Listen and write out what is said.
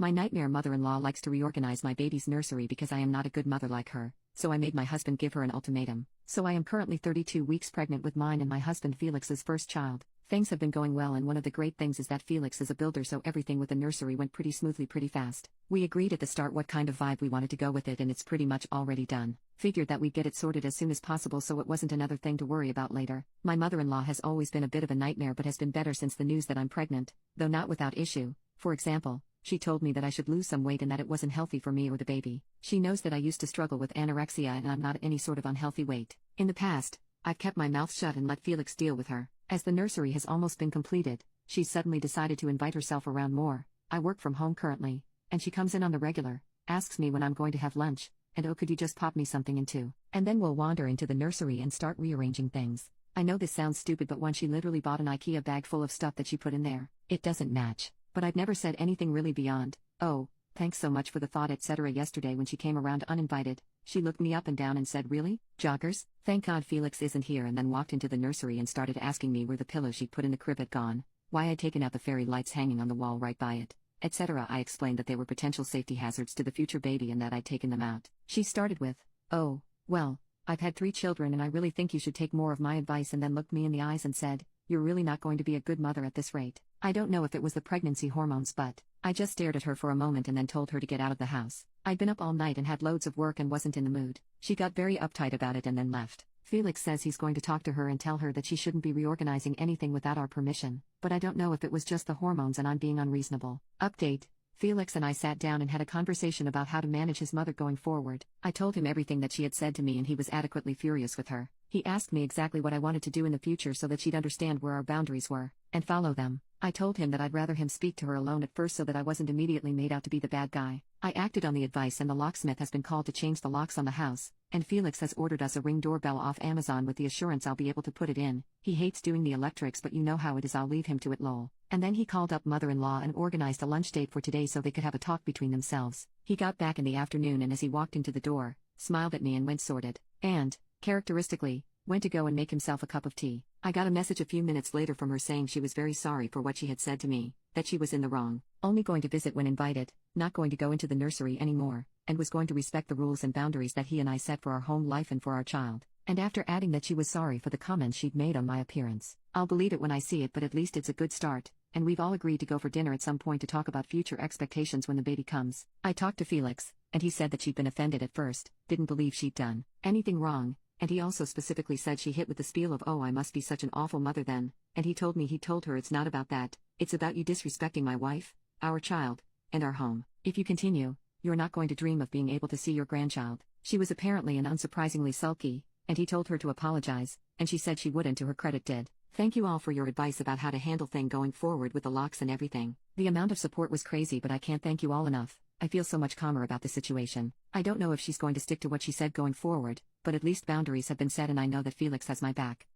My nightmare mother-in-law likes to reorganize my baby's nursery because I am not a good mother like her, so I made my husband give her an ultimatum. So I am currently 32 weeks pregnant with mine and my husband Felix's first child. Things have been going well, and one of the great things is that Felix is a builder, so everything with the nursery went pretty smoothly pretty fast. We agreed at the start what kind of vibe we wanted to go with it, and it's pretty much already done. Figured that we'd get it sorted as soon as possible so it wasn't another thing to worry about later. My mother-in-law has always been a bit of a nightmare but has been better since the news that I'm pregnant, though not without issue. For example, she told me that I should lose some weight and that it wasn't healthy for me or the baby. She knows that I used to struggle with anorexia and I'm not any sort of unhealthy weight. In the past, I've kept my mouth shut and let Felix deal with her. As the nursery has almost been completed, she's suddenly decided to invite herself around more. I work from home currently, and she comes in on the regular, asks me when I'm going to have lunch, and oh, could you just pop me something in too? And then we'll wander into the nursery and start rearranging things. I know this sounds stupid, but once she literally bought an IKEA bag full of stuff that she put in there. It doesn't match, but I've never said anything really beyond, "Oh, thanks so much for the thought," etc. Yesterday when she came around uninvited, she looked me up and down and said, "Really? Joggers? Thank God Felix isn't here," and then walked into the nursery and started asking me where the pillow she'd put in the crib had gone, why I'd taken out the fairy lights hanging on the wall right by it, etc. I explained that they were potential safety hazards to the future baby and that I'd taken them out. She started with, "Oh, well, I've had 3 children and I really think you should take more of my advice," and then looked me in the eyes and said, "You're really not going to be a good mother at this rate." I don't know if it was the pregnancy hormones, but I just stared at her for a moment and then told her to get out of the house. I'd been up all night and had loads of work and wasn't in the mood. She got very uptight about it and then left. Felix says he's going to talk to her and tell her that she shouldn't be reorganizing anything without our permission, but I don't know if it was just the hormones and I'm being unreasonable. Update: Felix and I sat down and had a conversation about how to manage his mother going forward. I told him everything that she had said to me and he was adequately furious with her. He asked me exactly what I wanted to do in the future so that she'd understand where our boundaries were, and follow them. I told him that I'd rather him speak to her alone at first so that I wasn't immediately made out to be the bad guy. I acted on the advice and the locksmith has been called to change the locks on the house, and Felix has ordered us a Ring doorbell off Amazon with the assurance I'll be able to put it in. He hates doing the electrics, but you know how it is, I'll leave him to it lol. And then he called up mother-in-law and organized a lunch date for today so they could have a talk between themselves. He got back in the afternoon and as he walked into the door, smiled at me and went sorted. And, characteristically, went to go and make himself a cup of tea. I got a message a few minutes later from her saying she was very sorry for what she had said to me, that she was in the wrong, only going to visit when invited, not going to go into the nursery anymore, and was going to respect the rules and boundaries that he and I set for our home life and for our child. And after adding that she was sorry for the comments she'd made on my appearance. I'll believe it when I see it, but at least it's a good start, and we've all agreed to go for dinner at some point to talk about future expectations when the baby comes. I talked to Felix, and he said that she'd been offended at first, didn't believe she'd done anything wrong. And he also specifically said she hit with the spiel of, "Oh, I must be such an awful mother then," and he told her it's not about that, it's about you disrespecting my wife, our child, and our home. If you continue, you're not going to dream of being able to see your grandchild. She was apparently and unsurprisingly sulky, and he told her to apologize, and she said she wouldn't, to her credit did. Thank you all for your advice about how to handle things going forward with the locks and everything. The amount of support was crazy, but I can't thank you all enough. I feel so much calmer about the situation. I don't know if she's going to stick to what she said going forward, but at least boundaries have been set and I know that Felix has my back.